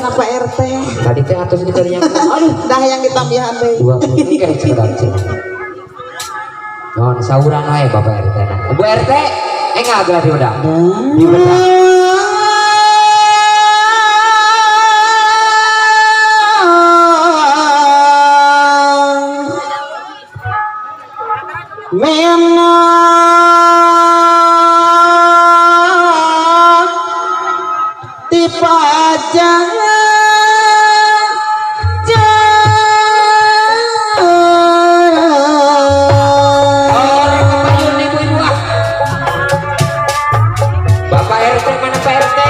sana Pak RT. Tadi teh atus diberinya. Aduh, Dah yang ditambahan deh. 20 kayak sekedar cina. Non sauran wae Bapak RT. Bu RT, enggak berarti udah. Di bedah. Memang tipe jangan Bapak RT mana Pak RT?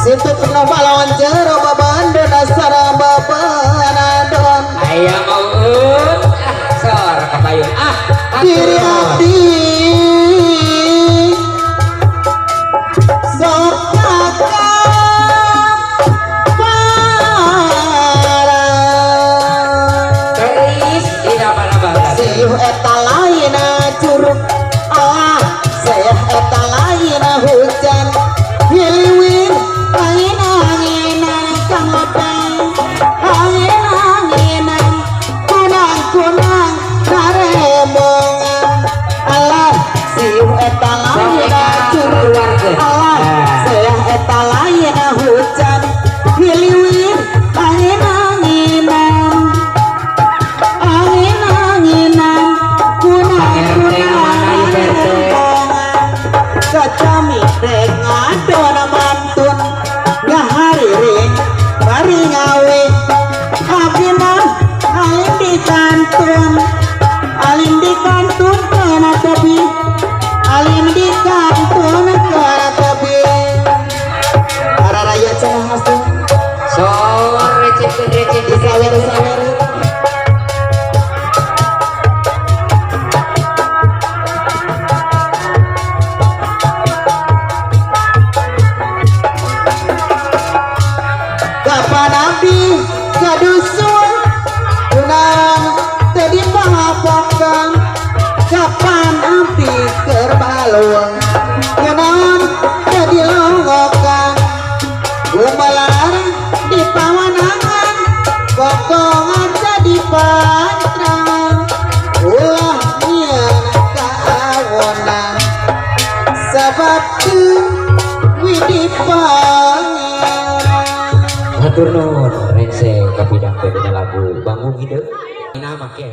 situ penuh balon jero babandon dasar babanadon Ayah mau sor kapayun diri hati sok kakak para teris tidak mana-mana siuh eta laina curug saya eta laina hujan hiliwin angin-anginan kang lopeng angin-anginan kunang-kunang karembongan alah siuh eta laina curug alah saya eta laina hujan hiliwin angin-anginan angin-anginan kunang-kunang karembongan kacami rek ngadon mantun ngahariring bari ngawe abdi mah alim di kantun kena tebi alim di kantun kena tebi para rakyat cenah mas tuh sor receh disawer-sawer kapan abdi kadusun kunang tadi pangapokan kapan abdi kerbalung kunang tadi longokan gumelar di pawanangan kokongan jadi pantrangan ulah nian kaawonan sebab tu widi pangeran Hatur nuhun rek kapidang pedenya lagu bangun hidup nama ke